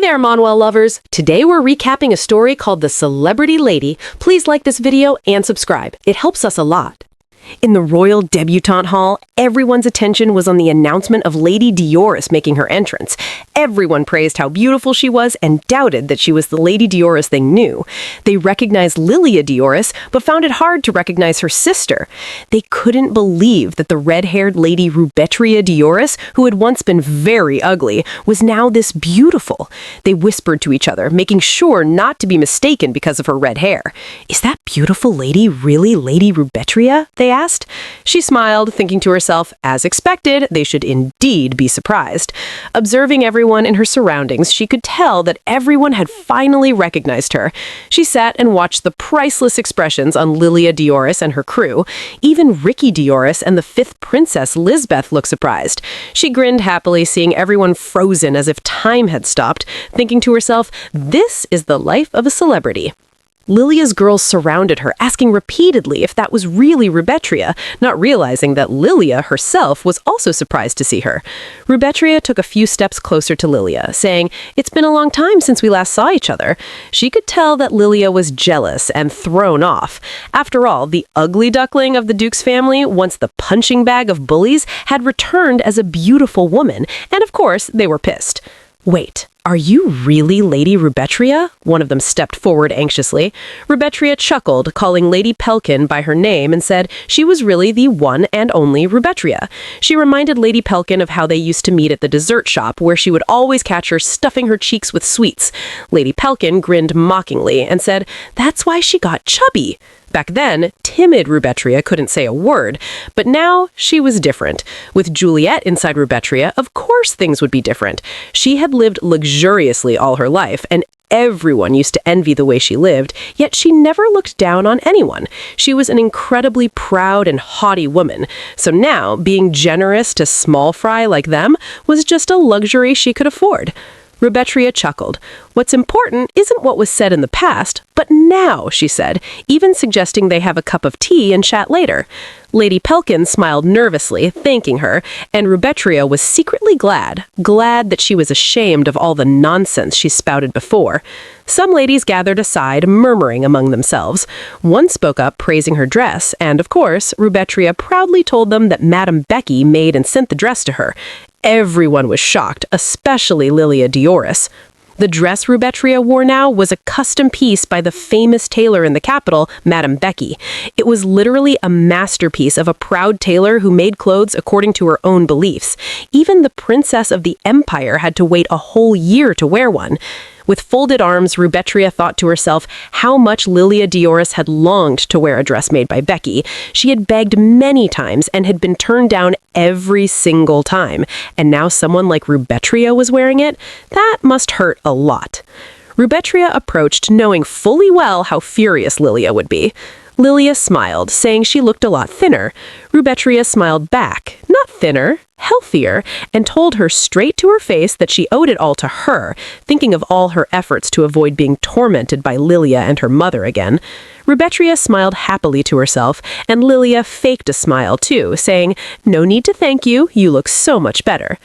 there, Manhwa lovers! Today we're recapping a story called The Celebrity Lady. Please like this video and subscribe. It helps us a lot. In the royal debutante hall, everyone's attention was on the announcement of Lady Diorus making her entrance. Everyone praised how beautiful she was and doubted that she was the Lady Diorus they knew. They recognized Juliet Diorus, but found it hard to recognize her sister. They couldn't believe that the red-haired Lady Rubetria Diorus, who had once been very ugly, was now this beautiful. They whispered to each other, making sure not to be mistaken because of her red hair. "Is that beautiful lady really Lady Rubetria?" they asked. She smiled, thinking to herself, as expected, they should indeed be surprised. Observing everyone in her surroundings, she could tell that everyone had finally recognized her. She sat and watched the priceless expressions on Juliet Diorus and her crew. Even Ricky Diorus and the fifth princess, Lisbeth, looked surprised. She grinned happily, seeing everyone frozen as if time had stopped, thinking to herself, this is the life of a celebrity. Lilia's girls surrounded her, asking repeatedly if that was really Rubetria, not realizing that Lilia herself was also surprised to see her. Rubetria took a few steps closer to Lilia, saying, "It's been a long time since we last saw each other." She could tell that Lilia was jealous and thrown off. After all, the ugly duckling of the Duke's family, once the punching bag of bullies, had returned as a beautiful woman, and of course, they were pissed. "Wait, are you really Lady Rubetria?" One of them stepped forward anxiously. Rubetria chuckled, calling Lady Pelkin by her name, and said she was really the one and only Rubetria. She reminded Lady Pelkin of how they used to meet at the dessert shop, where she would always catch her stuffing her cheeks with sweets. Lady Pelkin grinned mockingly and said, "That's why she got chubby." Back then, timid Rubetria couldn't say a word, but now she was different. With Juliet inside Rubetria, of course things would be different. She had lived luxuriously all her life, and everyone used to envy the way she lived, yet she never looked down on anyone. She was an incredibly proud and haughty woman, so now being generous to small fry like them was just a luxury she could afford. Rubetria chuckled. "What's important isn't what was said in the past, but now," she said, even suggesting they have a cup of tea and chat later. Lady Pelkin smiled nervously, thanking her, and Rubetria was secretly glad that she was ashamed of all the nonsense she spouted before. Some ladies gathered aside, murmuring among themselves. One spoke up, praising her dress, and of course, Rubetria proudly told them that Madame Becky made and sent the dress to her. Everyone was shocked, especially Juliet Diorus. The dress Rubetria wore now was a custom piece by the famous tailor in the capital, Madame Becky. It was literally a masterpiece of a proud tailor who made clothes according to her own beliefs. Even the princess of the empire had to wait a whole year to wear one. With folded arms, Rubetria thought to herself how much Juliet Diorus had longed to wear a dress made by Becky. She had begged many times and had been turned down every single time. And now someone like Rubetria was wearing it? That must hurt a lot. Rubetria approached, knowing fully well how furious Lilia would be. Lilia smiled, saying she looked a lot thinner. Rubetria smiled back, not thinner, healthier, and told her straight to her face that she owed it all to her, thinking of all her efforts to avoid being tormented by Lilia and her mother again. Rubetria smiled happily to herself, and Lilia faked a smile too, saying, "No need to thank you, you look so much better."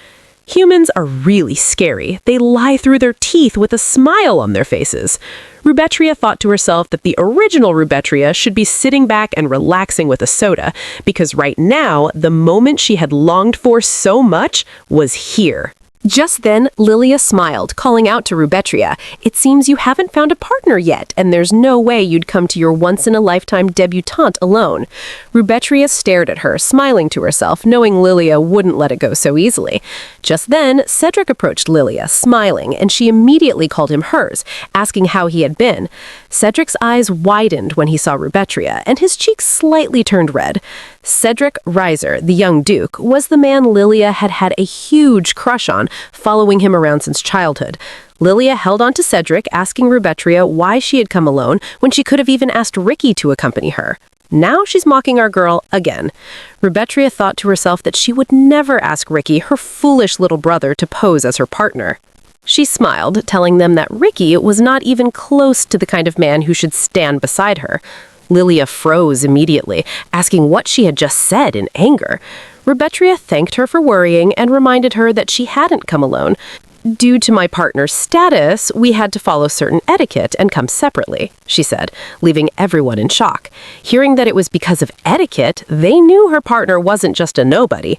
Humans are really scary. They lie through their teeth with a smile on their faces. Rubetria thought to herself that the original Rubetria should be sitting back and relaxing with a soda, because right now, the moment she had longed for so much was here. Just then, Lilia smiled, calling out to Rubetria, "It seems you haven't found a partner yet, and there's no way you'd come to your once-in-a-lifetime debutante alone." Rubetria stared at her, smiling to herself, knowing Lilia wouldn't let it go so easily. Just then, Cedric approached Lilia, smiling, and she immediately called him hers, asking how he had been. Cedric's eyes widened when he saw Rubetria, and his cheeks slightly turned red. Cedric Reiser, the young duke, was the man Lilia had had a huge crush on, following him around since childhood. Lilia held on to Cedric, asking Rubetria why she had come alone when she could have even asked Ricky to accompany her. Now she's mocking our girl again. Rubetria thought to herself that she would never ask Ricky, her foolish little brother, to pose as her partner. She smiled, telling them that Ricky was not even close to the kind of man who should stand beside her. Lilia froze immediately, asking what she had just said in anger. Rubetria thanked her for worrying and reminded her that she hadn't come alone. Due to my partner's status, we had to follow certain etiquette and come separately, she said, leaving everyone in shock. Hearing that it was because of etiquette, they knew her partner wasn't just a nobody.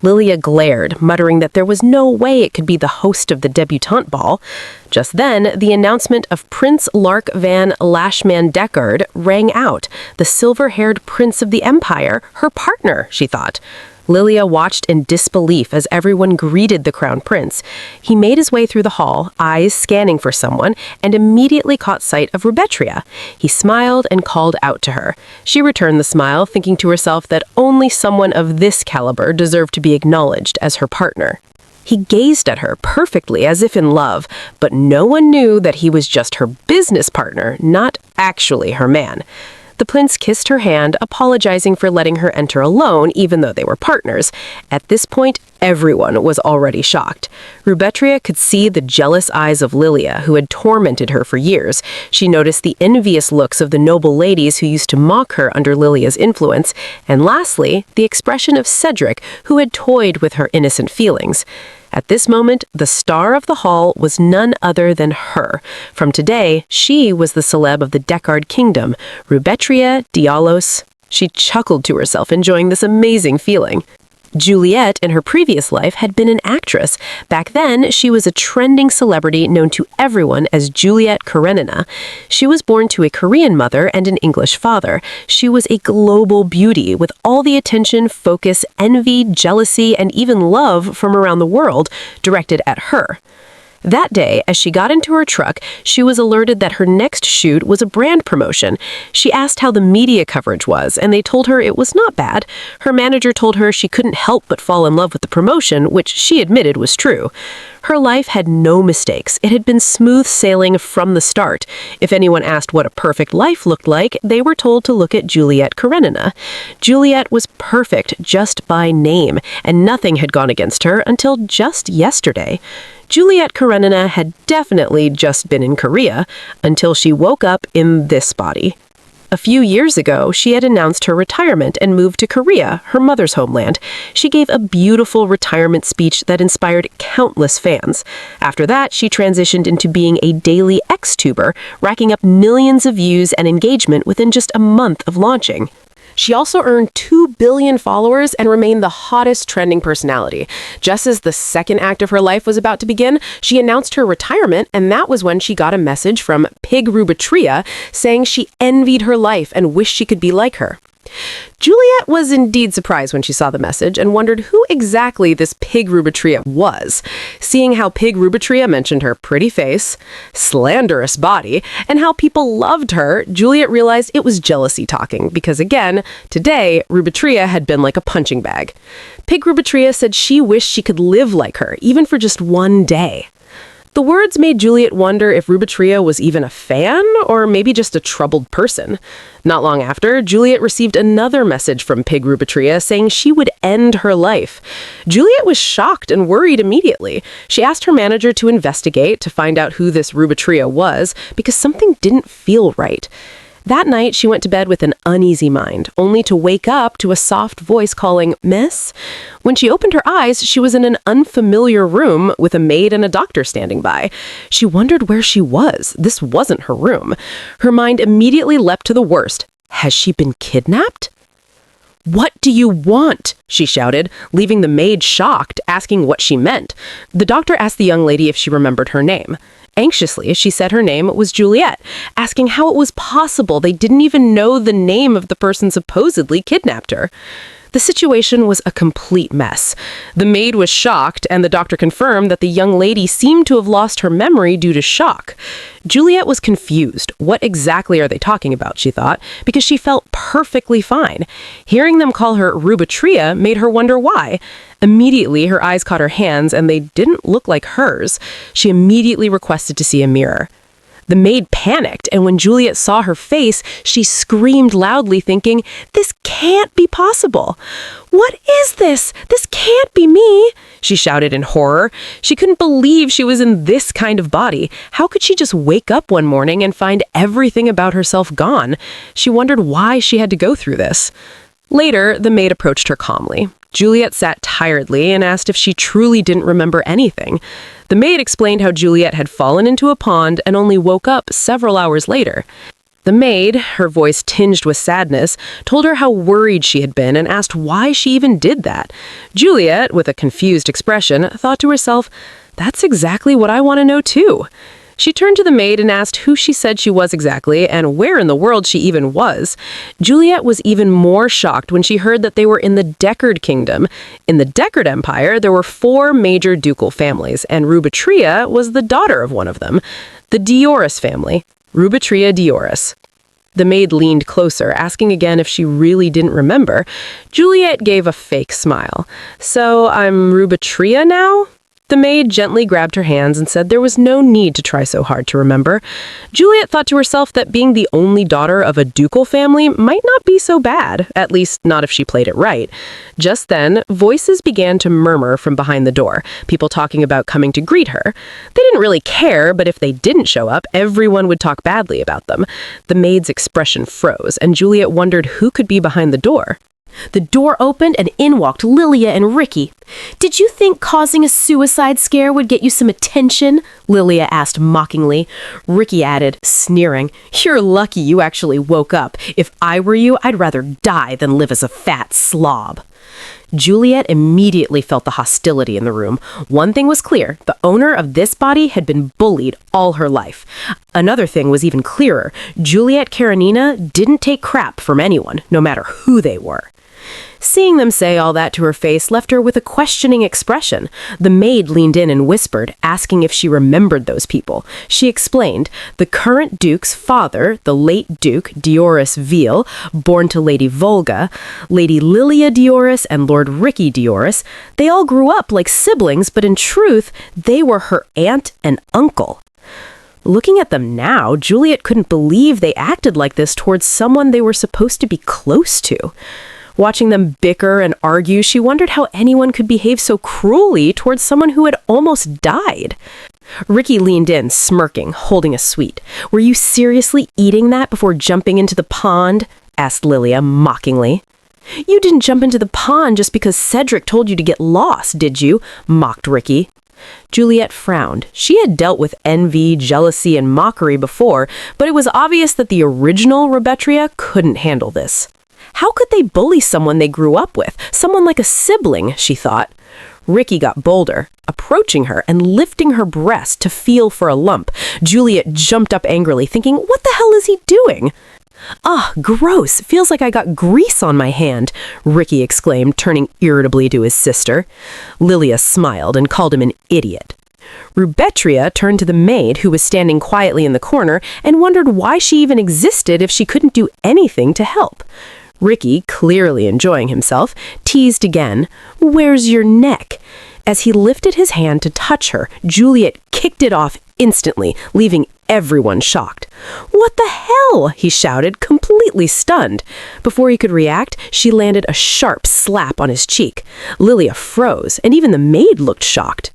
Lilia glared, muttering that there was no way it could be the host of the debutante ball. Just then, the announcement of Prince Lark van Lashman Deckard rang out. The silver-haired prince of the empire, her partner, she thought. Lilia watched in disbelief as everyone greeted the crown prince. He made his way through the hall, eyes scanning for someone, and immediately caught sight of Rubetria. He smiled and called out to her. She returned the smile, thinking to herself that only someone of this caliber deserved to be acknowledged as her partner. He gazed at her perfectly as if in love, but no one knew that he was just her business partner, not actually her man. The prince kissed her hand, apologizing for letting her enter alone, even though they were partners. At this point, everyone was already shocked. Rubetria could see the jealous eyes of Lilia, who had tormented her for years. She noticed the envious looks of the noble ladies who used to mock her under Lilia's influence. And lastly, the expression of Cedric, who had toyed with her innocent feelings. At this moment, the star of the hall was none other than her. From today, she was the celeb of the Deckard kingdom, Rubetria Diorus. She chuckled to herself, enjoying this amazing feeling. Juliet, in her previous life, had been an actress. Back then, she was a trending celebrity known to everyone as Juliet Karenina. She was born to a Korean mother and an English father. She was a global beauty with all the attention, focus, envy, jealousy, and even love from around the world directed at her. That day, as she got into her truck, she was alerted that her next shoot was a brand promotion. She asked how the media coverage was, and they told her it was not bad. Her manager told her she couldn't help but fall in love with the promotion, which she admitted was true. Her life had no mistakes. It had been smooth sailing from the start. If anyone asked what a perfect life looked like, they were told to look at Juliet Karenina. Juliet was perfect just by name, and nothing had gone against her until just yesterday. Juliet Karenina had definitely just been in Korea until she woke up in this body. A few years ago, she had announced her retirement and moved to Korea, her mother's homeland. She gave a beautiful retirement speech that inspired countless fans. After that, she transitioned into being a daily X-tuber, racking up millions of views and engagement within just a month of launching. She also earned 2 billion followers and remained the hottest trending personality. Just as the second act of her life was about to begin, she announced her retirement, and that was when she got a message from Pig Rubetria saying she envied her life and wished she could be like her. Juliet was indeed surprised when she saw the message and wondered who exactly this Pig Rubetria was. Seeing how Pig Rubetria mentioned her pretty face, slanderous body, and how people loved her, Juliet realized it was jealousy talking because, again, today, Rubetria had been like a punching bag. Pig Rubetria said she wished she could live like her, even for just one day. The words made Juliet wonder if Rubetria was even a fan or maybe just a troubled person. Not long after, Juliet received another message from Pig Rubetria saying she would end her life. Juliet was shocked and worried immediately. She asked her manager to investigate to find out who this Rubetria was because something didn't feel right. That night, she went to bed with an uneasy mind, only to wake up to a soft voice calling, "Miss?" When she opened her eyes, she was in an unfamiliar room with a maid and a doctor standing by. She wondered where she was. This wasn't her room. Her mind immediately leapt to the worst. Has she been kidnapped? "What do you want?" she shouted, leaving the maid shocked, asking what she meant. The doctor asked the young lady if she remembered her name. Anxiously, she said her name was Juliet, asking how it was possible they didn't even know the name of the person supposedly kidnapped her. The situation was a complete mess. The maid was shocked, and the doctor confirmed that the young lady seemed to have lost her memory due to shock. Juliet was confused. What exactly are they talking about, she thought, because she felt perfectly fine. Hearing them call her Rubetria made her wonder why. Immediately, her eyes caught her hands, and they didn't look like hers. She immediately requested to see a mirror. The maid panicked, and when Juliet saw her face, she screamed loudly, thinking, "This can't be possible. What is this? This can't be me," she shouted in horror. She couldn't believe she was in this kind of body. How could she just wake up one morning and find everything about herself gone? She wondered why she had to go through this. Later, the maid approached her calmly. Juliet sat tiredly and asked if she truly didn't remember anything. The maid explained how Juliet had fallen into a pond and only woke up several hours later. The maid, her voice tinged with sadness, told her how worried she had been and asked why she even did that. Juliet, with a confused expression, thought to herself, "That's exactly what I want to know too." She turned to the maid and asked who she said she was exactly and where in the world she even was. Juliet was even more shocked when she heard that they were in the Deckard kingdom. In the Deckard Empire, there were 4 major ducal families, and Rubetria was the daughter of one of them, the Diorus family. Rubetria Diorus. The maid leaned closer, asking again if she really didn't remember. Juliet gave a fake smile. "So I'm Rubetria now?" The maid gently grabbed her hands and said there was no need to try so hard to remember. Juliet thought to herself that being the only daughter of a ducal family might not be so bad, at least not if she played it right. Just then, voices began to murmur from behind the door, people talking about coming to greet her. They didn't really care, but if they didn't show up, everyone would talk badly about them. The maid's expression froze, and Juliet wondered who could be behind the door. The door opened and in walked Lilia and Ricky. "Did you think causing a suicide scare would get you some attention?" Lilia asked mockingly. Ricky added, sneering, "You're lucky you actually woke up. If I were you, I'd rather die than live as a fat slob." Juliet immediately felt the hostility in the room. One thing was clear, the owner of this body had been bullied all her life. Another thing was even clearer, Juliet Karenina didn't take crap from anyone, no matter who they were. Seeing them say all that to her face left her with a questioning expression. The maid leaned in and whispered, asking if she remembered those people. She explained, the current Duke's father, the late Duke Diorus Veal, born to Lady Volga, Lady Lilia Diorus, and Lord Ricky Diorus, they all grew up like siblings, but in truth, they were her aunt and uncle. Looking at them now, Juliet couldn't believe they acted like this towards someone they were supposed to be close to. Watching them bicker and argue, she wondered how anyone could behave so cruelly towards someone who had almost died. Ricky leaned in, smirking, holding a sweet. "Were you seriously eating that before jumping into the pond?" asked Lilia mockingly. "You didn't jump into the pond just because Cedric told you to get lost, did you?" mocked Ricky. Juliet frowned. She had dealt with envy, jealousy, and mockery before, but it was obvious that the original Rubetria couldn't handle this. How could they bully someone they grew up with? Someone like a sibling, she thought. Ricky got bolder, approaching her and lifting her breast to feel for a lump. Juliet jumped up angrily, thinking, what the hell is he doing? "Ah, gross. Feels like I got grease on my hand," Ricky exclaimed, turning irritably to his sister. Lilia smiled and called him an idiot. Rubetria turned to the maid, who was standing quietly in the corner, and wondered why she even existed if she couldn't do anything to help. Ricky, clearly enjoying himself, teased again, "Where's your neck?" As he lifted his hand to touch her, Juliet kicked it off instantly, leaving everyone shocked. "What the hell?" he shouted, completely stunned. Before he could react, she landed a sharp slap on his cheek. Lilia froze, and even the maid looked shocked.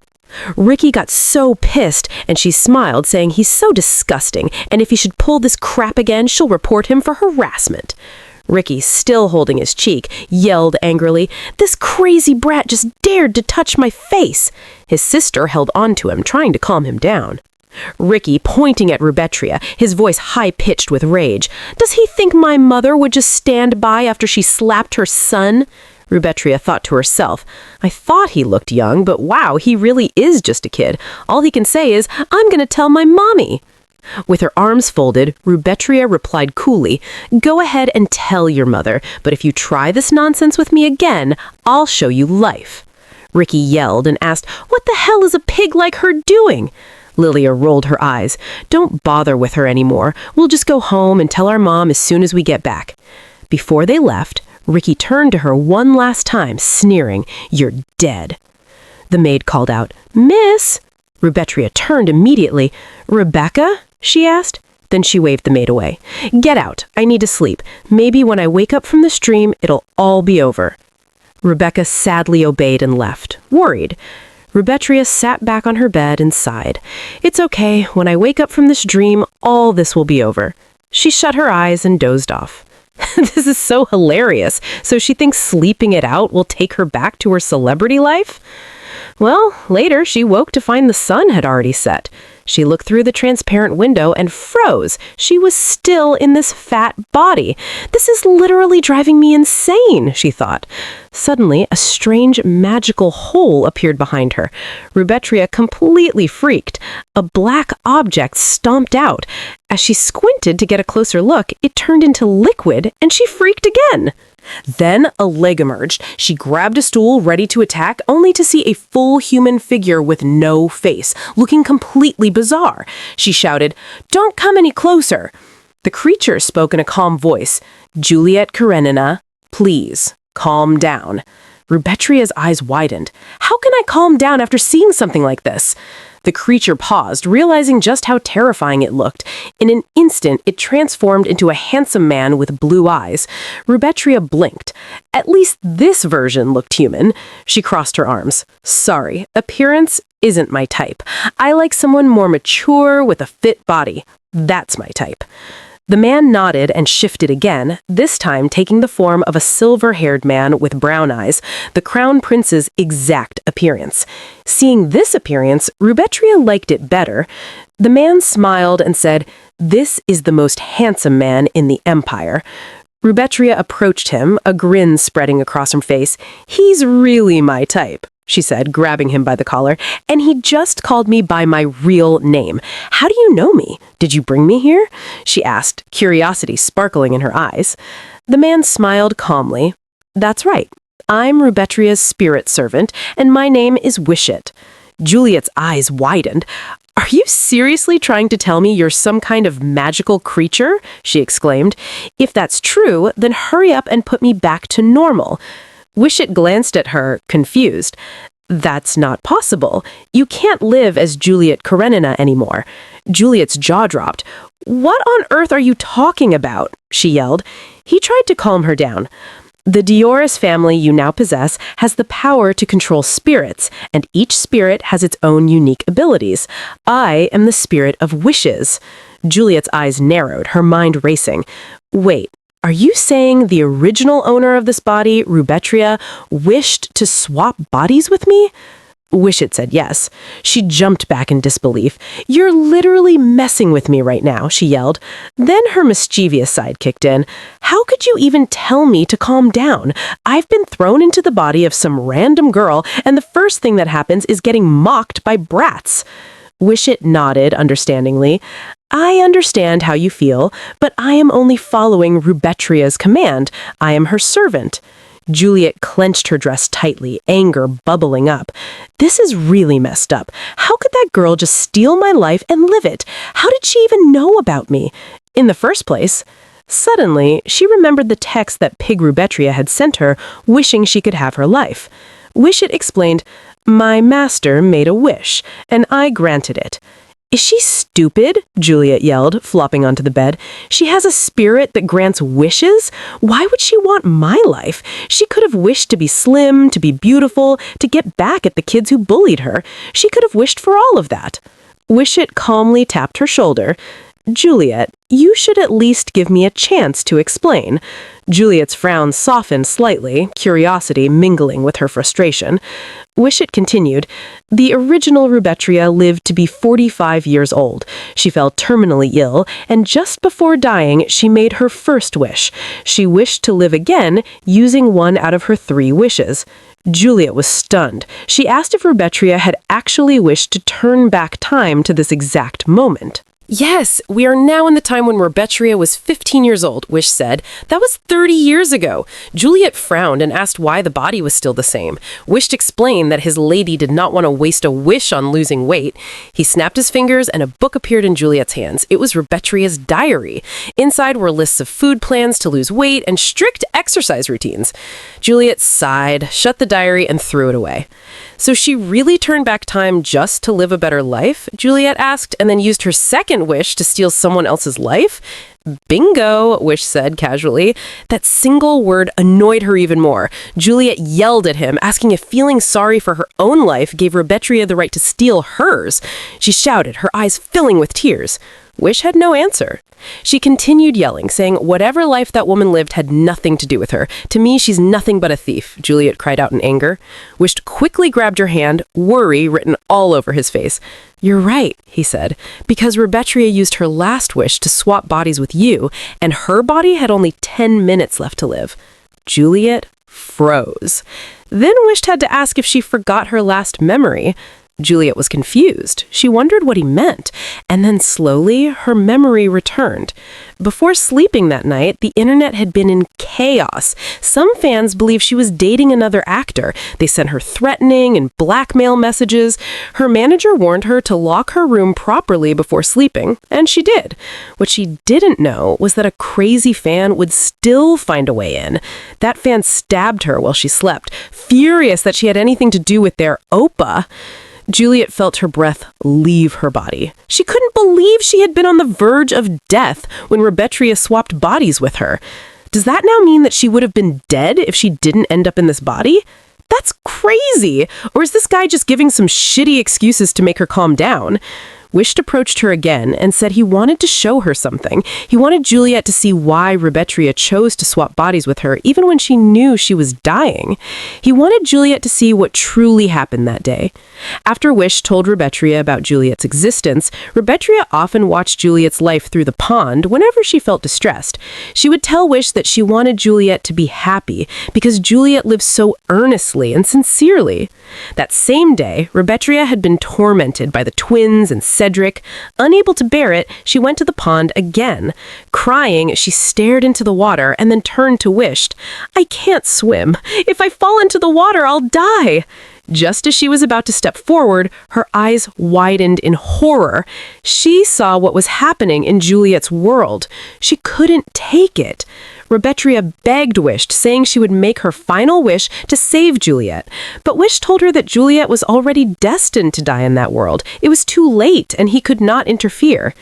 Ricky got so pissed, and she smiled, saying he's so disgusting, and if he should pull this crap again, she'll report him for harassment. Ricky, still holding his cheek, yelled angrily, "This crazy brat just dared to touch my face!" His sister held on to him, trying to calm him down. Ricky, pointing at Rubetria, his voice high-pitched with rage, "Does he think my mother would just stand by after she slapped her son?" Rubetria thought to herself, "I thought he looked young, but wow, he really is just a kid. All he can say is, 'I'm gonna tell my mommy.'" With her arms folded, Rubetria replied coolly, "Go ahead and tell your mother, but if you try this nonsense with me again, I'll show you life." Ricky yelled and asked, "What the hell is a pig like her doing?" Lilia rolled her eyes. "Don't bother with her anymore. We'll just go home and tell our mom as soon as we get back." Before they left, Ricky turned to her one last time, sneering, "You're dead." The maid called out, "Miss?" Rubetria turned immediately. "Rebecca?" she asked. Then she waved the maid away. "Get out. I need to sleep. Maybe when I wake up from this dream, it'll all be over." Rebecca sadly obeyed and left, worried. Rubetria sat back on her bed and sighed. "It's okay. When I wake up from this dream, all this will be over." She shut her eyes and dozed off. This is so hilarious. So she thinks sleeping it out will take her back to her celebrity life? Well, later she woke to find the sun had already set. She looked through the transparent window and froze. She was still in this fat body. This is literally driving me insane, she thought. Suddenly, a strange magical hole appeared behind her. Rubetria completely freaked. A black object stomped out. As she squinted to get a closer look, it turned into liquid, and she freaked again. Then a leg emerged. She grabbed a stool, ready to attack, only to see a full human figure with no face, looking completely bizarre. She shouted, "Don't come any closer." The creature spoke in a calm voice. "Juliet Karenina, please, calm down." Rubetria's eyes widened. How can I calm down after seeing something like this? The creature paused, realizing just how terrifying it looked. In an instant, it transformed into a handsome man with blue eyes. Rubetria blinked. At least this version looked human. She crossed her arms. "Sorry, appearance isn't my type. I like someone more mature with a fit body. That's my type." The man nodded and shifted again, this time taking the form of a silver-haired man with brown eyes, the crown prince's exact appearance. Seeing this appearance, Rubetria liked it better. The man smiled and said, "This is the most handsome man in the empire." Rubetria approached him, a grin spreading across her face. "He's really my type," she said, grabbing him by the collar, "and he just called me by my real name. How do you know me? Did you bring me here?" she asked, curiosity sparkling in her eyes. The man smiled calmly. "That's right. I'm Rubetria's spirit servant, and my name is Wishit." Juliet's eyes widened. "Are you seriously trying to tell me you're some kind of magical creature?" she exclaimed. "If that's true, then hurry up and put me back to normal." Wishit glanced at her, confused. "That's not possible. You can't live as Juliet Karenina anymore." Juliet's jaw dropped. "What on earth are you talking about?" she yelled. He tried to calm her down. "The Diorus family you now possess has the power to control spirits, and each spirit has its own unique abilities. I am the spirit of wishes." Juliet's eyes narrowed, her mind racing. "Wait. Are you saying the original owner of this body, Rubetria, wished to swap bodies with me?" Wishit said yes. She jumped back in disbelief. "You're literally messing with me right now," she yelled. Then her mischievous side kicked in. "How could you even tell me to calm down? I've been thrown into the body of some random girl, and the first thing that happens is getting mocked by brats." Wishit nodded understandingly. "I understand how you feel, but I am only following Rubetria's command. I am her servant." Juliet clenched her dress tightly, anger bubbling up. "This is really messed up. How could that girl just steal my life and live it? How did she even know about me? In the first place?" Suddenly, she remembered the text that Pig Rubetria had sent her, wishing she could have her life. Wishit explained, "My master made a wish, and I granted it." "Is she stupid?" Juliet yelled, flopping onto the bed. "She has a spirit that grants wishes? Why would she want my life? She could have wished to be slim, to be beautiful, to get back at the kids who bullied her. She could have wished for all of that." Wishit calmly tapped her shoulder. "Juliet, you should at least give me a chance to explain." Juliet's frown softened slightly, curiosity mingling with her frustration. Wishit continued, "The original Rubetria lived to be 45 years old. She fell terminally ill, and just before dying, she made her first wish. She wished to live again, using one out of her 3 wishes. Juliet was stunned. She asked if Rubetria had actually wished to turn back time to this exact moment. "Yes, we are now in the time when Rubetria was 15 years old," Wish said. "That was 30 years ago." Juliet frowned and asked why the body was still the same. Wish explained that his lady did not want to waste a wish on losing weight. He snapped his fingers and a book appeared in Juliet's hands. It was Rubetria's diary. Inside were lists of food plans to lose weight and strict exercise routines. Juliet sighed, shut the diary, and threw it away. "So she really turned back time just to live a better life?" Juliet asked, and then used her second wish to steal someone else's life? "Bingo," Wish said casually. That single word annoyed her even more. Juliet yelled at him, asking if feeling sorry for her own life gave Rubetria the right to steal hers. She shouted, her eyes filling with tears. Wish had no answer. She continued yelling, saying whatever life that woman lived had nothing to do with her. To me, she's nothing but a thief, Juliet cried out in anger. Wish quickly grabbed her hand, worry written all over his face. You're right, he said, because Rubetria used her last wish to swap bodies with you, and her body had only 10 minutes left to live. Juliet froze. Then Wish had to ask if she forgot her last memory. Juliet was confused. She wondered what he meant, and then slowly her memory returned. Before sleeping that night, the internet had been in chaos. Some fans believed she was dating another actor. They sent her threatening and blackmail messages. Her manager warned her to lock her room properly before sleeping, and she did. What she didn't know was that a crazy fan would still find a way in. That fan stabbed her while she slept, furious that she had anything to do with their oppa. Juliet felt her breath leave her body. She couldn't believe she had been on the verge of death when Rubetria swapped bodies with her. Does that now mean that she would have been dead if she didn't end up in this body? That's crazy! Or is this guy just giving some shitty excuses to make her calm down? Wished approached her again and said he wanted to show her something. He wanted Juliet to see why Rubetria chose to swap bodies with her even when she knew she was dying. He wanted Juliet to see what truly happened that day. After Wish told Rubetria about Juliet's existence, Rubetria often watched Juliet's life through the pond whenever she felt distressed. She would tell Wish that she wanted Juliet to be happy because Juliet lived so earnestly and sincerely. That same day, Rubetria had been tormented by the twins and Cedric. Unable to bear it, she went to the pond again. Crying, she stared into the water and then turned to Wish. I can't swim. If I fall into the water, I'll die. Just as she was about to step forward, her eyes widened in horror. She saw what was happening in Juliet's world. She couldn't take it. Rubetria begged Wish, saying she would make her final wish to save Juliet. But Wish told her that Juliet was already destined to die in that world. It was too late, and he could not interfere.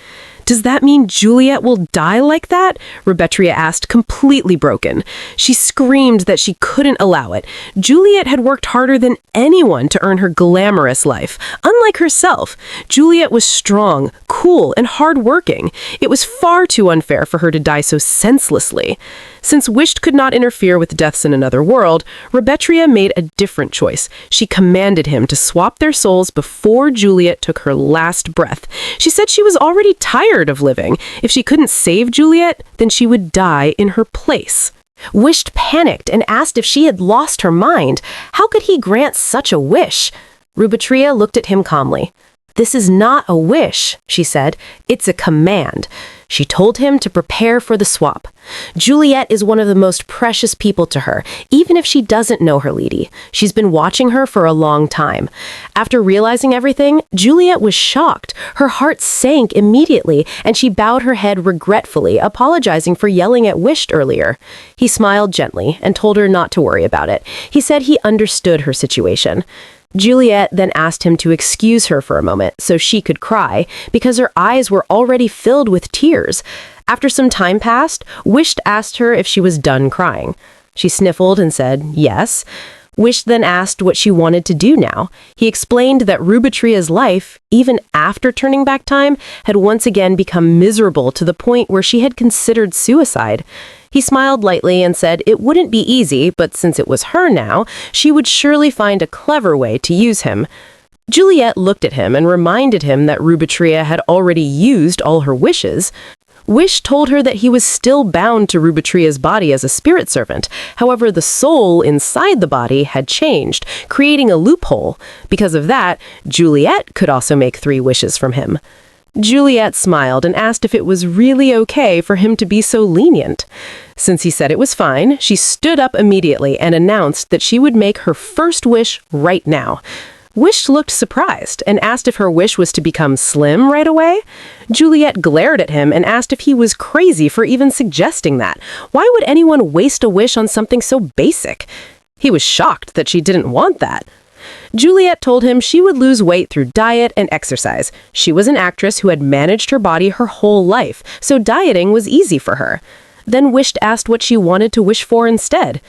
Does that mean Juliet will die like that? Rubetria asked, completely broken. She screamed that she couldn't allow it. Juliet had worked harder than anyone to earn her glamorous life. Unlike herself, Juliet was strong, cool, and hardworking. It was far too unfair for her to die so senselessly. Since Wished could not interfere with deaths in another world, Rubetria made a different choice. She commanded him to swap their souls before Juliet took her last breath. She said she was already tired of living. If she couldn't save Juliet, then she would die in her place. Wished panicked and asked if she had lost her mind. How could he grant such a wish? Rubetria looked at him calmly. This is not a wish, she said. It's a command. She told him to prepare for the swap. Juliet is one of the most precious people to her, even if she doesn't know her lady. She's been watching her for a long time. After realizing everything, Juliet was shocked. Her heart sank immediately, and she bowed her head regretfully, apologizing for yelling at Wished earlier. He smiled gently and told her not to worry about it. He said he understood her situation. Juliet then asked him to excuse her for a moment so she could cry, because her eyes were already filled with tears. After some time passed, Wished asked her if she was done crying. She sniffled and said yes. Wished then asked what she wanted to do now. He explained that Rubetria's life, even after turning back time, had once again become miserable to the point where she had considered suicide. He smiled lightly and said it wouldn't be easy, but since it was her now, she would surely find a clever way to use him. Juliet looked at him and reminded him that Rubetria had already used all her wishes. Wish told her that he was still bound to Rubetria's body as a spirit servant. However, the soul inside the body had changed, creating a loophole. Because of that, Juliet could also make 3 wishes from him. Juliet smiled and asked if it was really okay for him to be so lenient. Since he said it was fine, she stood up immediately and announced that she would make her first wish right now. Wish looked surprised and asked if her wish was to become slim right away. Juliet glared at him and asked if he was crazy for even suggesting that. Why would anyone waste a wish on something so basic? He was shocked that she didn't want that. Juliet told him she would lose weight through diet and exercise. She was an actress who had managed her body her whole life, so dieting was easy for her. Then Wished asked what she wanted to wish for instead.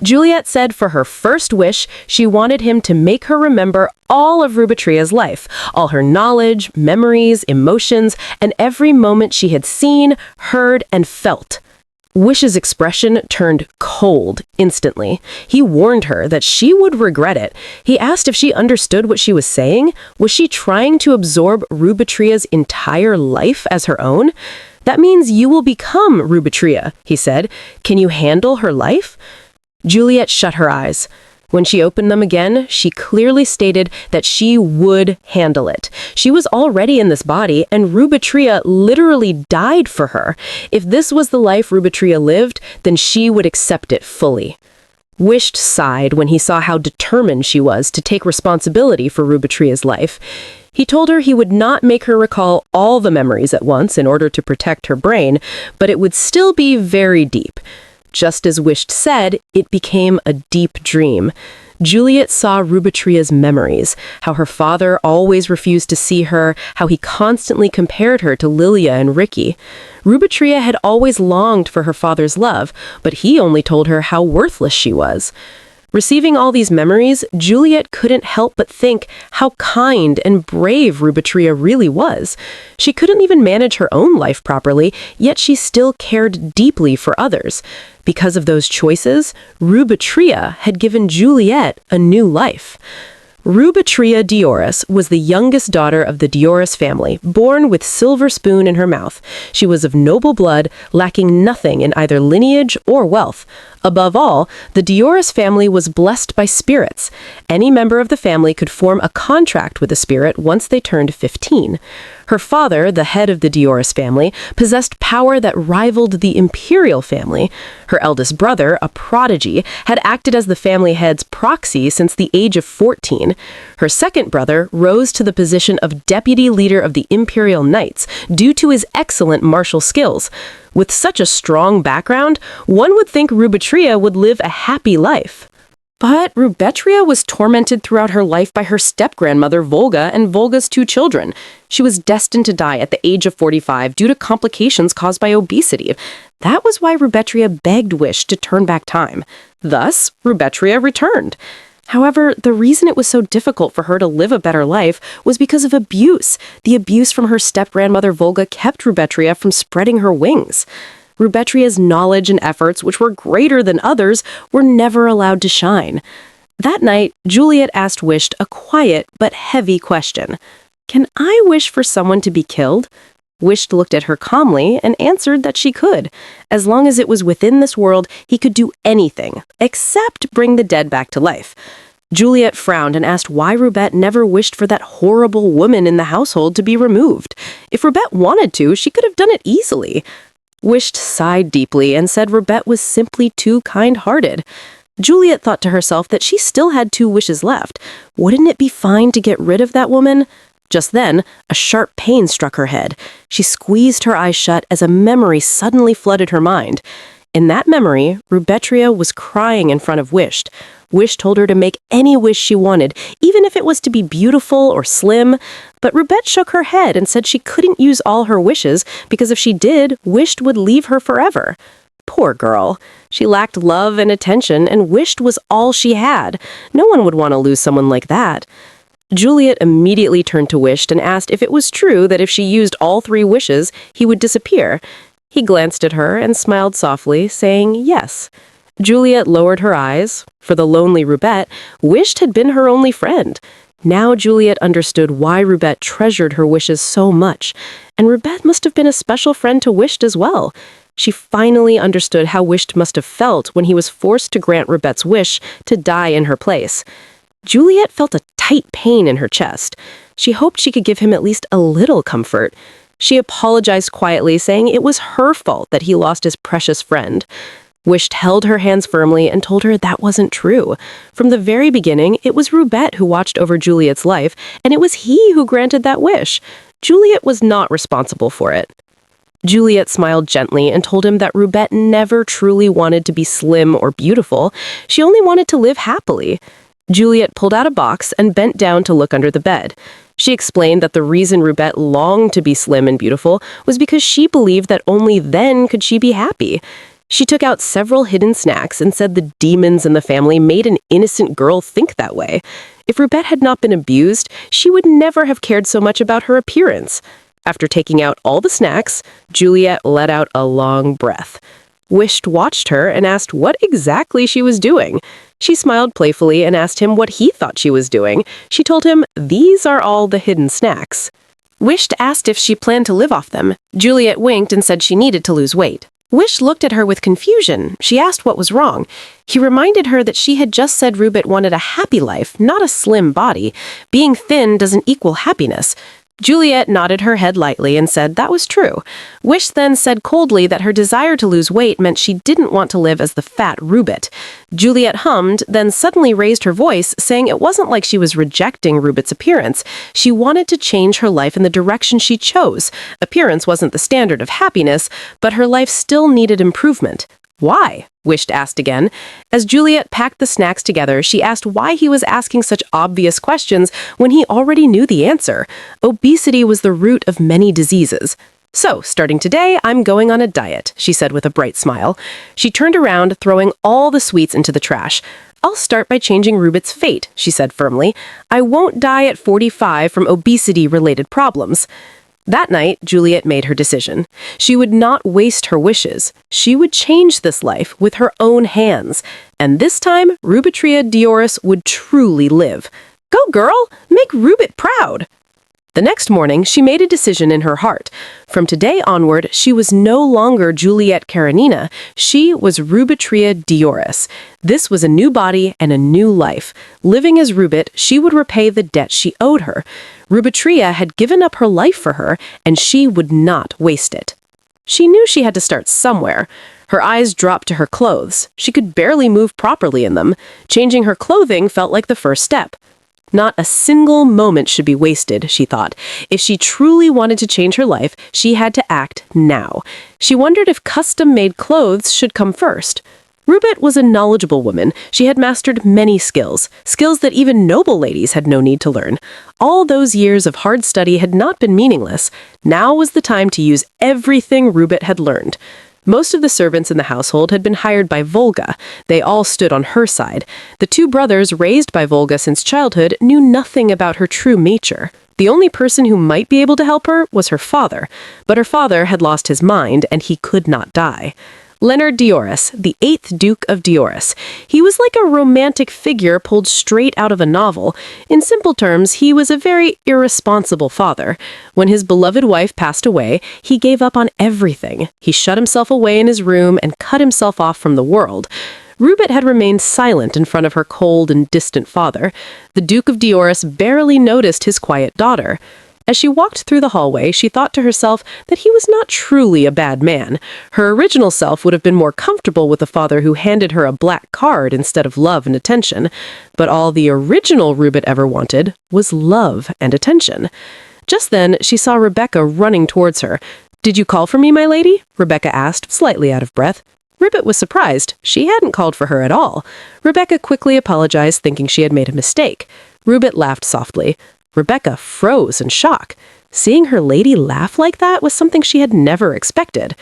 Juliet said for her first wish, she wanted him to make her remember all of Rubetria's life, all her knowledge, memories, emotions, and every moment she had seen, heard, and felt. Wish's expression turned cold instantly. He warned her that she would regret it. He asked if she understood what she was saying. Was she trying to absorb Rubetria's entire life as her own? That means you will become Rubetria, he said. Can you handle her life? Juliet shut her eyes. When she opened them again, she clearly stated that she would handle it. She was already in this body, and Rubetria literally died for her. If this was the life Rubetria lived, then she would accept it fully. Wished sighed when he saw how determined she was to take responsibility for Rubetria's life. He told her he would not make her recall all the memories at once in order to protect her brain, but it would still be very deep. Just as Wished said, it became a deep dream. Juliet saw Rubetria's memories, how her father always refused to see her, how he constantly compared her to Lilia and Ricky. Rubetria had always longed for her father's love, but he only told her how worthless she was. Receiving all these memories, Juliet couldn't help but think how kind and brave Rubetria really was. She couldn't even manage her own life properly, yet she still cared deeply for others. Because of those choices, Rubetria had given Juliet a new life. Rubetria Diorus was the youngest daughter of the Diorus family, born with silver spoon in her mouth. She was of noble blood, lacking nothing in either lineage or wealth. Above all, the Diorus family was blessed by spirits. Any member of the family could form a contract with a spirit once they turned 15. Her father, the head of the Diorus family, possessed power that rivaled the imperial family. Her eldest brother, a prodigy, had acted as the family head's proxy since the age of 14. Her second brother rose to the position of deputy leader of the Imperial Knights due to his excellent martial skills. With such a strong background, one would think Rubetria would live a happy life. But Rubetria was tormented throughout her life by her step-grandmother Volga and Volga's 2 children. She was destined to die at the age of 45 due to complications caused by obesity. That was why Rubetria begged Wish to turn back time. Thus, Rubetria returned. However, the reason it was so difficult for her to live a better life was because of abuse. The abuse from her step-grandmother Volga kept Rubetria from spreading her wings. Rubetria's knowledge and efforts, which were greater than others, were never allowed to shine. That night, Juliet asked Wished a quiet but heavy question. "Can I wish for someone to be killed?" Wished looked at her calmly and answered that she could. As long as it was within this world, he could do anything, except bring the dead back to life. Juliet frowned and asked why Rubet never wished for that horrible woman in the household to be removed. If Rubet wanted to, she could have done it easily. Wished sighed deeply and said Rubet was simply too kind-hearted. Juliet thought to herself that she still had 2 wishes left. Wouldn't it be fine to get rid of that woman? Just then, a sharp pain struck her head. She squeezed her eyes shut as a memory suddenly flooded her mind. In that memory, Rubetria was crying in front of Wished. Wish told her to make any wish she wanted, even if it was to be beautiful or slim. But Rubet shook her head and said she couldn't use all her wishes because if she did, Wished would leave her forever. Poor girl. She lacked love and attention, and Wished was all she had. No one would want to lose someone like that. Juliet immediately turned to Wished and asked if it was true that if she used all 3 wishes, he would disappear. He glanced at her and smiled softly, saying yes. Juliet lowered her eyes. For the lonely Rubet, Wished had been her only friend. Now Juliet understood why Rubet treasured her wishes so much, and Rubet must have been a special friend to Wished as well. She finally understood how Wished must have felt when he was forced to grant Rubet's wish to die in her place. Juliet felt a tight pain in her chest. She hoped she could give him at least a little comfort. She apologized quietly, saying it was her fault that he lost his precious friend. Wished held her hands firmly and told her that wasn't true. From the very beginning, it was Rubet who watched over Juliet's life, and it was he who granted that wish. Juliet was not responsible for it. Juliet smiled gently and told him that Rubet never truly wanted to be slim or beautiful. She only wanted to live happily. Juliet pulled out a box and bent down to look under the bed. She explained that the reason Rubet longed to be slim and beautiful was because she believed that only then could she be happy. She took out several hidden snacks and said the demons in the family made an innocent girl think that way. If Rubet had not been abused, she would never have cared so much about her appearance. After taking out all the snacks, Juliet let out a long breath. Wisht watched her and asked what exactly she was doing. She smiled playfully and asked him what he thought she was doing. She told him, "These are all the hidden snacks." Wisht asked if she planned to live off them. Juliet winked and said she needed to lose weight. Wish looked at her with confusion. She asked what was wrong. He reminded her that she had just said Rubet wanted a happy life, not a slim body. Being thin doesn't equal happiness. Juliet nodded her head lightly and said that was true. Wish then said coldly that her desire to lose weight meant she didn't want to live as the fat Rubet. Juliet hummed, then suddenly raised her voice, saying it wasn't like she was rejecting Rubet's appearance. She wanted to change her life in the direction she chose. Appearance wasn't the standard of happiness, but her life still needed improvement. Why? Wisht asked again. As Juliet packed the snacks together, she asked why he was asking such obvious questions when he already knew the answer. Obesity was the root of many diseases. "So, starting today, I'm going on a diet," she said with a bright smile. She turned around, throwing all the sweets into the trash. "I'll start by changing Rubet's fate," she said firmly. "I won't die at 45 from obesity-related problems." That night, Juliet made her decision. She would not waste her wishes. She would change this life with her own hands. And this time, Rubetria Diorus would truly live. Go, girl! Make Rubet proud! The next morning, she made a decision in her heart. From today onward, she was no longer Juliet Karenina. She was Rubetria Diorus. This was a new body and a new life. Living as Rubet, she would repay the debt she owed her. Rubetria had given up her life for her, and she would not waste it. She knew she had to start somewhere. Her eyes dropped to her clothes. She could barely move properly in them. Changing her clothing felt like the first step. Not a single moment should be wasted, she thought. If she truly wanted to change her life, she had to act now. She wondered if custom-made clothes should come first. Rubet was a knowledgeable woman. She had mastered many skills that even noble ladies had no need to learn. All those years of hard study had not been meaningless. Now was the time to use everything Rubet had learned. Most of the servants in the household had been hired by Volga. They all stood on her side. The two brothers, raised by Volga since childhood, knew nothing about her true nature. The only person who might be able to help her was her father. But her father had lost his mind, and he could not die. Leonard Diorus, the 8th Duke of Diorus. He was like a romantic figure pulled straight out of a novel. In simple terms, he was a very irresponsible father. When his beloved wife passed away, he gave up on everything. He shut himself away in his room and cut himself off from the world. Rubet had remained silent in front of her cold and distant father. The Duke of Diorus barely noticed his quiet daughter. As she walked through the hallway, she thought to herself that he was not truly a bad man. Her original self would have been more comfortable with a father who handed her a black card instead of love and attention. But all the original Rubet ever wanted was love and attention. Just then, she saw Rebecca running towards her. "Did you call for me, my lady?" Rebecca asked, slightly out of breath. Rubet was surprised. She hadn't called for her at all. Rebecca quickly apologized, thinking she had made a mistake. Rubet laughed softly. Rebecca froze in shock. Seeing her lady laugh like that was something she had never expected.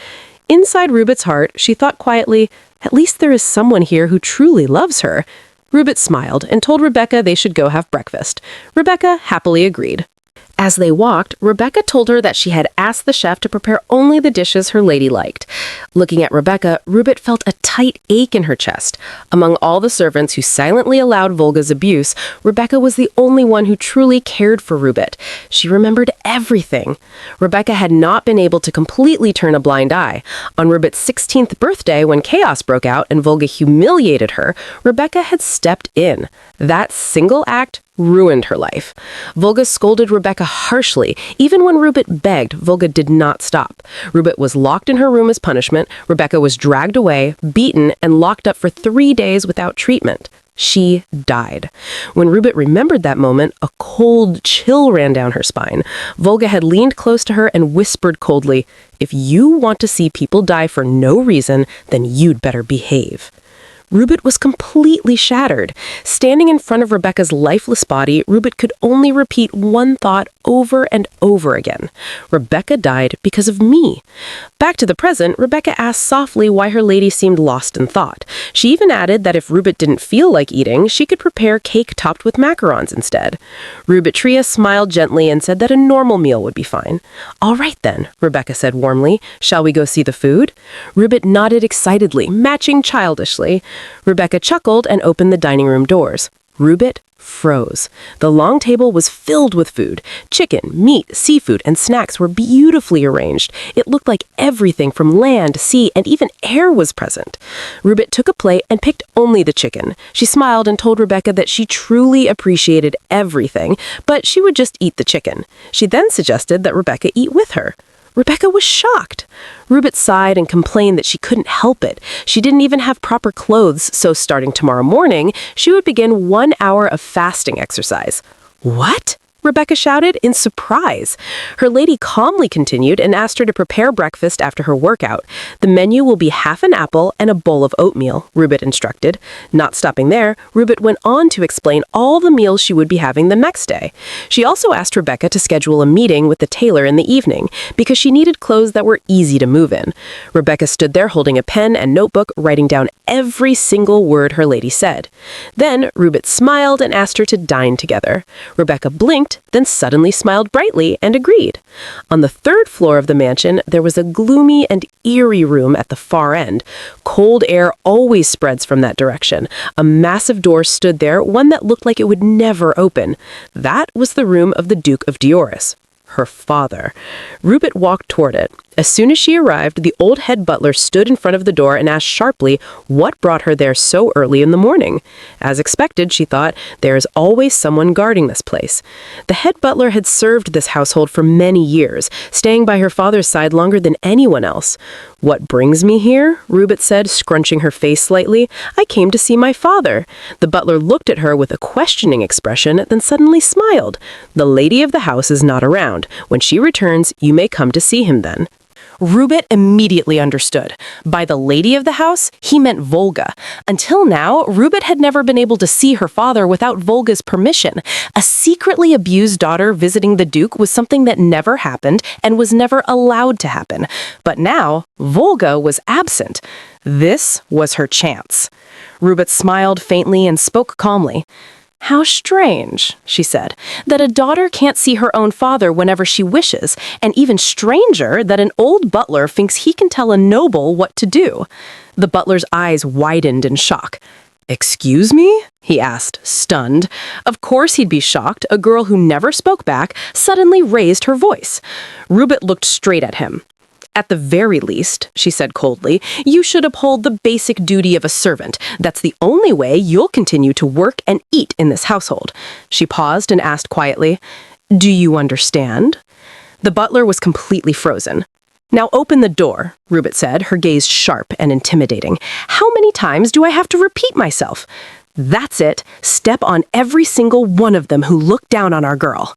Inside Rubet's heart, she thought quietly, at least there is someone here who truly loves her. Rubet smiled and told Rebecca they should go have breakfast. Rebecca happily agreed. As they walked, Rebecca told her that she had asked the chef to prepare only the dishes her lady liked. Looking at Rebecca, Rubet felt a tight ache in her chest. Among all the servants who silently allowed Volga's abuse, Rebecca was the only one who truly cared for Rubet. She remembered everything. Rebecca had not been able to completely turn a blind eye. On Rubet's 16th birthday, when chaos broke out and Volga humiliated her, Rebecca had stepped in. That single act ruined her life. Volga scolded Rebecca harshly. Even when Rubet begged, Volga did not stop. Rubet was locked in her room as punishment. Rebecca was dragged away, beaten, and locked up for 3 days without treatment. She died. When Rubet remembered that moment, a cold chill ran down her spine. Volga had leaned close to her and whispered coldly, "If you want to see people die for no reason, then you'd better behave." Rubet was completely shattered. Standing in front of Rebecca's lifeless body, Rubet could only repeat one thought over and over again. Rebecca died because of me. Back to the present, Rebecca asked softly why her lady seemed lost in thought. She even added that if Rubet didn't feel like eating, she could prepare cake topped with macarons instead. Rubetria smiled gently and said that a normal meal would be fine. "All right then," Rebecca said warmly. "Shall we go see the food?" Rubet nodded excitedly, matching childishly. Rebecca chuckled and opened the dining room doors. Rubet froze. The long table was filled with food. Chicken, meat, seafood, and snacks were beautifully arranged. It looked like everything from land, sea, and even air was present. Rubet took a plate and picked only the chicken. She smiled and told Rebecca that she truly appreciated everything, but she would just eat the chicken. She then suggested that Rebecca eat with her. Rebecca was shocked. Rubet sighed and complained that she couldn't help it. She didn't even have proper clothes, so starting tomorrow morning, she would begin 1 hour of fasting exercise. "What?" Rebecca shouted in surprise. Her lady calmly continued and asked her to prepare breakfast after her workout. "The menu will be half an apple and a bowl of oatmeal," Rubet instructed. Not stopping there, Rubet went on to explain all the meals she would be having the next day. She also asked Rebecca to schedule a meeting with the tailor in the evening because she needed clothes that were easy to move in. Rebecca stood there holding a pen and notebook, writing down every single word her lady said. Then Rubet smiled and asked her to dine together. Rebecca blinked, then suddenly smiled brightly and agreed. On the 3rd floor of the mansion, there was a gloomy and eerie room at the far end. Cold air always spreads from that direction. A massive door stood there, one that looked like it would never open. That was the room of the Duke of Diorus, her father. Rubet walked toward it. As soon as she arrived, the old head butler stood in front of the door and asked sharply what brought her there so early in the morning. As expected, she thought, there is always someone guarding this place. The head butler had served this household for many years, staying by her father's side longer than anyone else. "What brings me here?" Rubet said, scrunching her face slightly. "I came to see my father." The butler looked at her with a questioning expression, then suddenly smiled. "The lady of the house is not around. When she returns, you may come to see him then." Rubet immediately understood. By the lady of the house, he meant Volga. Until now, Rubet had never been able to see her father without Volga's permission. A secretly abused daughter visiting the Duke was something that never happened and was never allowed to happen. But now, Volga was absent. This was her chance. Rubet smiled faintly and spoke calmly. "How strange," she said, "that a daughter can't see her own father whenever she wishes, and even stranger that an old butler thinks he can tell a noble what to do." The butler's eyes widened in shock. "Excuse me?" he asked, stunned. Of course he'd be shocked. A girl who never spoke back suddenly raised her voice. Rubet looked straight at him. "At the very least," she said coldly, "you should uphold the basic duty of a servant. That's the only way you'll continue to work and eat in this household." She paused and asked quietly, "Do you understand?" The butler was completely frozen. "Now open the door," Rubet said, her gaze sharp and intimidating. "How many times do I have to repeat myself?" "That's it. Step on every single one of them who look down on our girl."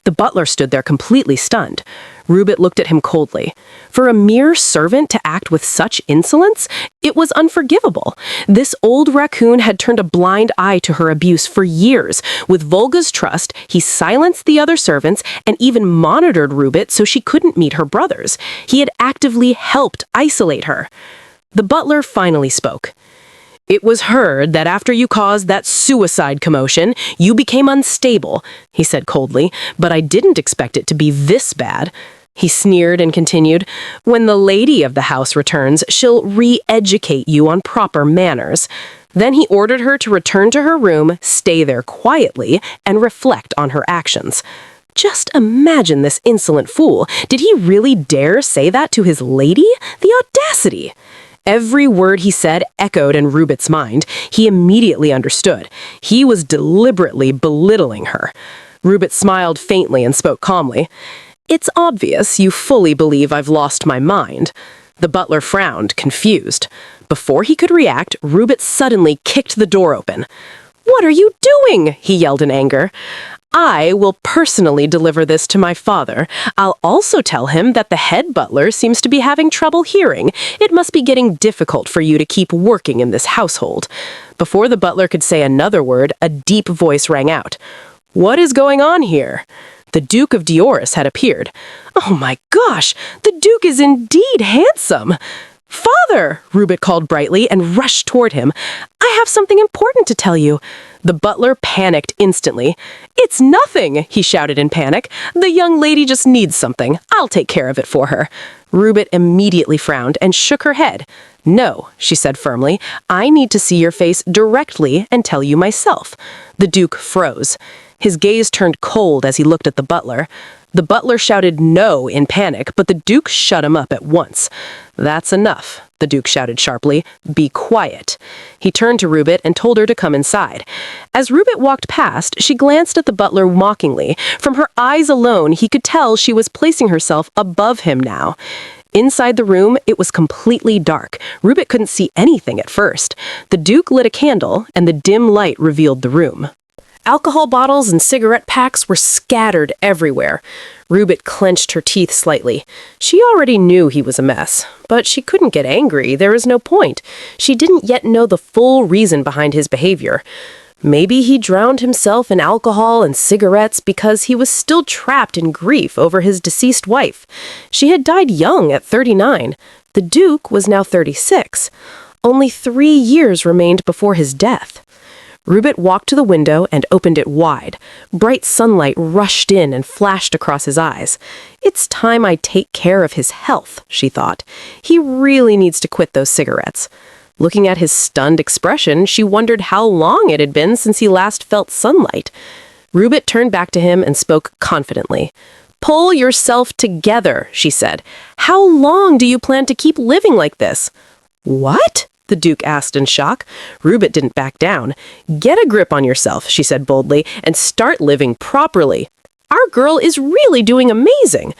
The butler stood there completely stunned. Rubet looked at him coldly. For a mere servant to act with such insolence, it was unforgivable. This old raccoon had turned a blind eye to her abuse for years. With Volga's trust, he silenced the other servants and even monitored Rubet so she couldn't meet her brothers. He had actively helped isolate her. The butler finally spoke. "It was heard that after you caused that suicide commotion, you became unstable," he said coldly, "but I didn't expect it to be this bad." He sneered and continued, "When the lady of the house returns, she'll re-educate you on proper manners." Then he ordered her to return to her room, stay there quietly, and reflect on her actions. Just imagine this insolent fool. Did he really dare say that to his lady? The audacity! Every word he said echoed in Rubet's mind. He immediately understood. He was deliberately belittling her. Rubet smiled faintly and spoke calmly. "It's obvious you fully believe I've lost my mind." The butler frowned, confused. Before he could react, Rubet suddenly kicked the door open. "What are you doing?" he yelled in anger. I will personally deliver this to my father. I'll also tell him that the head butler seems to be having trouble hearing. It must be getting difficult for you to keep working in this household." Before the butler could say another word, a deep voice rang out. "What is going on here?" The Duke of Diorus had appeared. "Oh my gosh, the Duke is indeed handsome!" "Father!" Rubet called brightly and rushed toward him. "I have something important to tell you." The butler panicked instantly. "It's nothing," he shouted in panic. "The young lady just needs something. I'll take care of it for her." Rubet immediately frowned and shook her head. "No," she said firmly. "I need to see your face directly and tell you myself." The Duke froze. His gaze turned cold as he looked at the butler. The butler shouted no in panic, but the Duke shut him up at once. "That's enough," the Duke shouted sharply. "Be quiet." He turned to Rubet and told her to come inside. As Rubet walked past, she glanced at the butler mockingly. From her eyes alone, he could tell she was placing herself above him now. Inside the room, it was completely dark. Rubet couldn't see anything at first. The Duke lit a candle, and the dim light revealed the room. Alcohol bottles and cigarette packs were scattered everywhere. Rubet clenched her teeth slightly. She already knew he was a mess, but she couldn't get angry. There was no point. She didn't yet know the full reason behind his behavior. Maybe he drowned himself in alcohol and cigarettes because he was still trapped in grief over his deceased wife. She had died young at 39. The Duke was now 36. Only 3 years remained before his death. Rubet walked to the window and opened it wide. Bright sunlight rushed in and flashed across his eyes. "It's time I take care of his health," she thought. "He really needs to quit those cigarettes." Looking at his stunned expression, she wondered how long it had been since he last felt sunlight. Rubet turned back to him and spoke confidently. "Pull yourself together," she said. "How long do you plan to keep living like this?" "What?" the Duke asked in shock. Rubet didn't back down. "Get a grip on yourself," she said boldly, "and start living properly. Our girl is really doing amazing."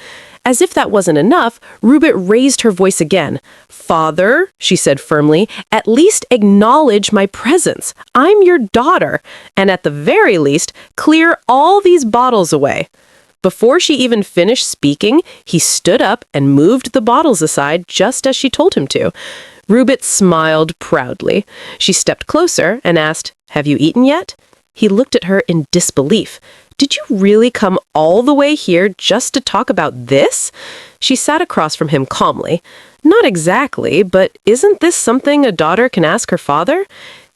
As if that wasn't enough, Rubet raised her voice again. "Father," she said firmly, "at least acknowledge my presence. I'm your daughter, and at the very least, clear all these bottles away." Before she even finished speaking, he stood up and moved the bottles aside just as she told him to. Rubet smiled proudly. She stepped closer and asked, "Have you eaten yet?" He looked at her in disbelief. "Did you really come all the way here just to talk about this?" She sat across from him calmly. "Not exactly, but isn't this something a daughter can ask her father?"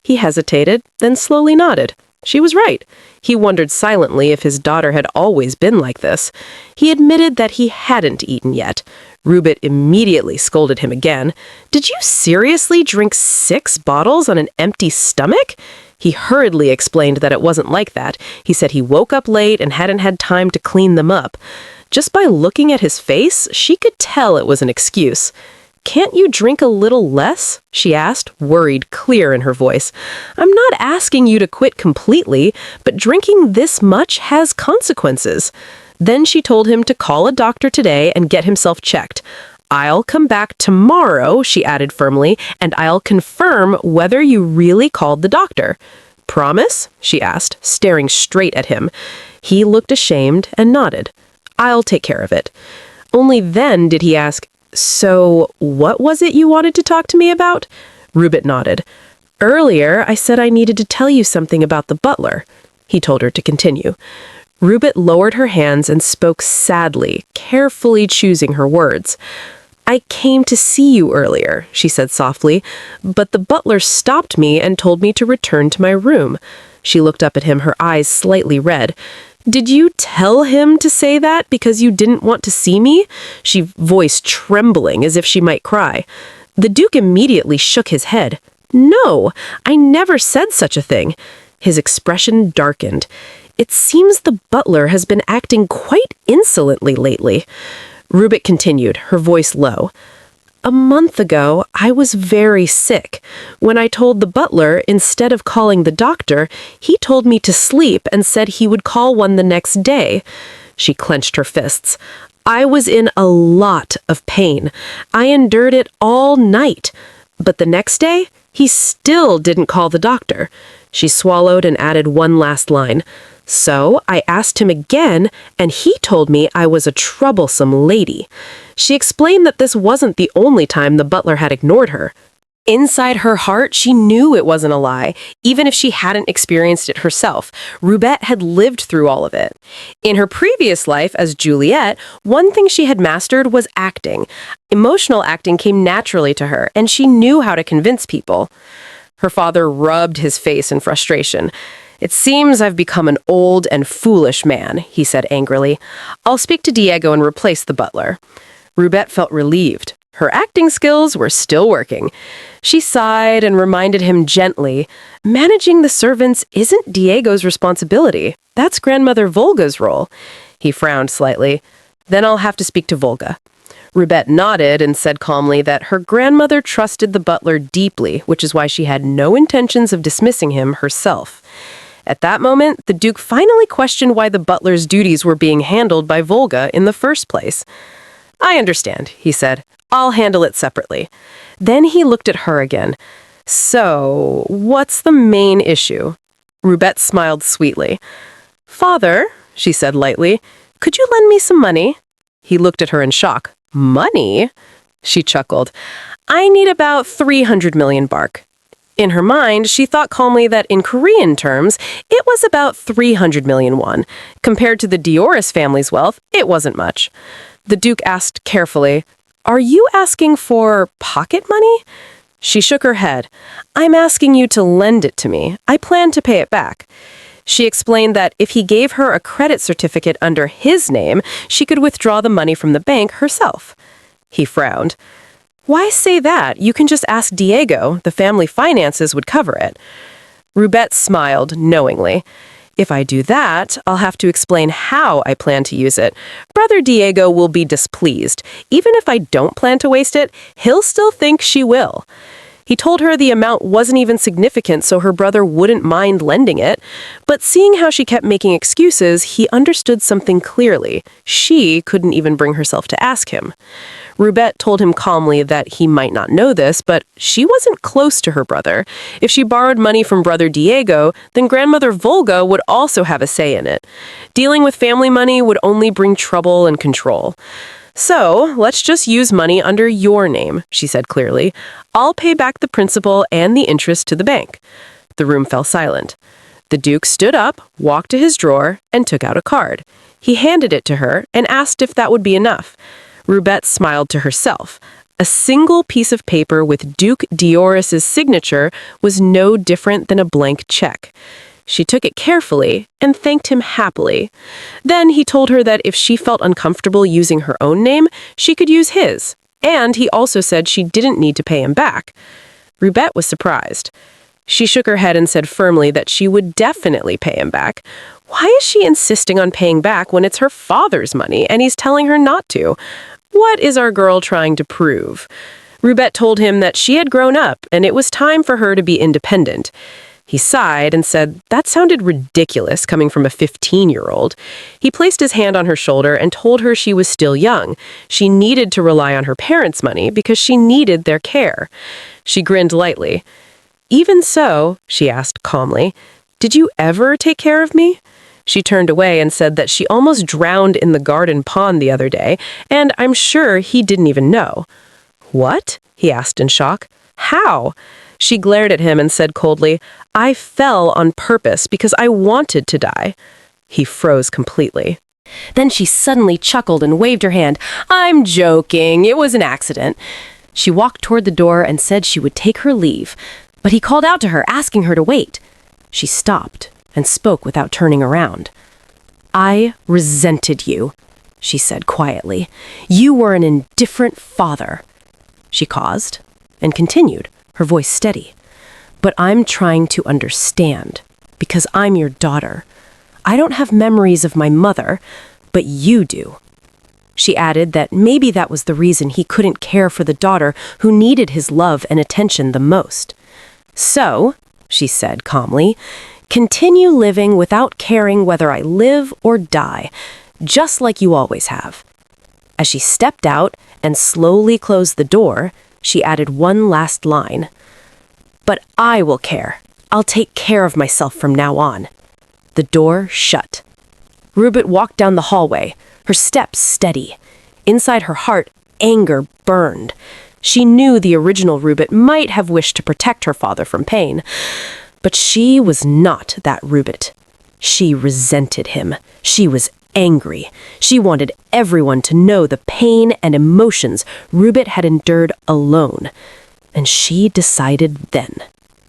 He hesitated, then slowly nodded. She was right. He wondered silently if his daughter had always been like this. He admitted that he hadn't eaten yet. Rubet immediately scolded him again. "Did you seriously drink 6 bottles on an empty stomach?" He hurriedly explained that it wasn't like that. He said he woke up late and hadn't had time to clean them up. Just by looking at his face, she could tell it was an excuse. "Can't you drink a little less?" she asked, worried clear in her voice. "I'm not asking you to quit completely, but drinking this much has consequences." Then she told him to call a doctor today and get himself checked. "I'll come back tomorrow," she added firmly, "and I'll confirm whether you really called the doctor." "Promise?" she asked, staring straight at him. He looked ashamed and nodded. "I'll take care of it." Only then did he ask, "So, what was it you wanted to talk to me about?" Rubet nodded. "Earlier, I said I needed to tell you something about the butler." He told her to continue. Rubet lowered her hands and spoke sadly, carefully choosing her words. "I came to see you earlier," she said softly, "but the butler stopped me and told me to return to my room." She looked up at him, her eyes slightly red. "Did you tell him to say that because you didn't want to see me?" She voiced trembling as if she might cry. The Duke immediately shook his head. "No, I never said such a thing." His expression darkened. "It seems the butler has been acting quite insolently lately." Rubet continued, her voice low. "A month ago, I was very sick. When I told the butler, instead of calling the doctor, he told me to sleep and said he would call one the next day." She clenched her fists. "I was in a lot of pain. I endured it all night. But the next day, he still didn't call the doctor." She swallowed and added one last line. So I asked him again, and he told me I was a troublesome lady. She explained that this wasn't the only time the butler had ignored her. Inside her heart, she knew it wasn't a lie, even if she hadn't experienced it herself. Rubet had lived through all of it. In her previous life as Juliet, one thing she had mastered was acting. Emotional acting came naturally to her, and she knew how to convince people. Her father rubbed his face in frustration. "It seems I've become an old and foolish man," he said angrily. "I'll speak to Diego and replace the butler." Rubet felt relieved. Her acting skills were still working. She sighed and reminded him gently, "Managing the servants isn't Diego's responsibility. That's Grandmother Volga's role." He frowned slightly. "Then I'll have to speak to Volga." Rubet nodded and said calmly that her grandmother trusted the butler deeply, which is why she had no intentions of dismissing him herself. At that moment, the Duke finally questioned why the butler's duties were being handled by Volga in the first place. "I understand," he said. "I'll handle it separately." Then he looked at her again. "So, what's the main issue?" Rubet smiled sweetly. "Father," she said lightly, "could you lend me some money?" He looked at her in shock. "Money?" She chuckled. "I need about 300 million bark." In her mind, she thought calmly that in Korean terms, it was about 300 million won. Compared to the Diorus family's wealth, it wasn't much. The Duke asked carefully, "Are you asking for pocket money?" She shook her head. "I'm asking you to lend it to me. I plan to pay it back." She explained that if he gave her a credit certificate under his name, she could withdraw the money from the bank herself. He frowned. "Why say that? You can just ask Diego. The family finances would cover it." Rubet smiled knowingly. "If I do that, I'll have to explain how I plan to use it. Brother Diego will be displeased. Even if I don't plan to waste it, he'll still think she will." He told her the amount wasn't even significant, so her brother wouldn't mind lending it. But seeing how she kept making excuses, he understood something clearly. She couldn't even bring herself to ask him. Rubet told him calmly that he might not know this, but she wasn't close to her brother. If she borrowed money from brother Diego, then Grandmother Volga would also have a say in it. Dealing with family money would only bring trouble and control. "So, let's just use money under your name," she said clearly. "I'll pay back the principal and the interest to the bank." The room fell silent. The Duke stood up, walked to his drawer, and took out a card. He handed it to her and asked if that would be enough. Rubet smiled to herself. A single piece of paper with Duke Diorus's signature was no different than a blank check. She took it carefully and thanked him happily. Then he told her that if she felt uncomfortable using her own name, she could use his. And he also said she didn't need to pay him back. Rubet was surprised. She shook her head and said firmly that she would definitely pay him back. Why is she insisting on paying back when it's her father's money and he's telling her not to? What is our girl trying to prove? Rubet told him that she had grown up and it was time for her to be independent. He sighed and said that sounded ridiculous coming from a 15-year-old. He placed his hand on her shoulder and told her she was still young. She needed to rely on her parents' money because she needed their care. She grinned lightly. "Even so," she asked calmly, "did you ever take care of me?" She turned away and said that she almost drowned in the garden pond the other day, and I'm sure he didn't even know. "What?" he asked in shock. "How?" She glared at him and said coldly, "I fell on purpose because I wanted to die." He froze completely. Then she suddenly chuckled and waved her hand. "I'm joking. It was an accident." She walked toward the door and said she would take her leave, but he called out to her, asking her to wait. She stopped and spoke without turning around. "I resented you," she said quietly. "You were an indifferent father." She paused and continued, her voice steady. "But I'm trying to understand, because I'm your daughter. I don't have memories of my mother, but you do." She added that maybe that was the reason he couldn't care for the daughter who needed his love and attention the most. "So," she said calmly, "continue living without caring whether I live or die, just like you always have." As she stepped out and slowly closed the door, she added one last line. "But I will care. I'll take care of myself from now on." The door shut. Rubet walked down the hallway, her steps steady. Inside her heart, anger burned. She knew the original Rubet might have wished to protect her father from pain, but she was not that Rubet. She resented him. She was angry. She wanted everyone to know the pain and emotions Rubet had endured alone. And she decided then.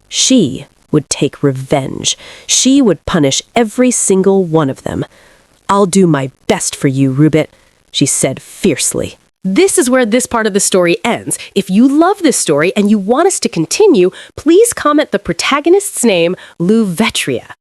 She would take revenge. She would punish every single one of them. "I'll do my best for you, Rubet," she said fiercely. This is where this part of the story ends. If you love this story and you want us to continue, please comment the protagonist's name, Rubetria.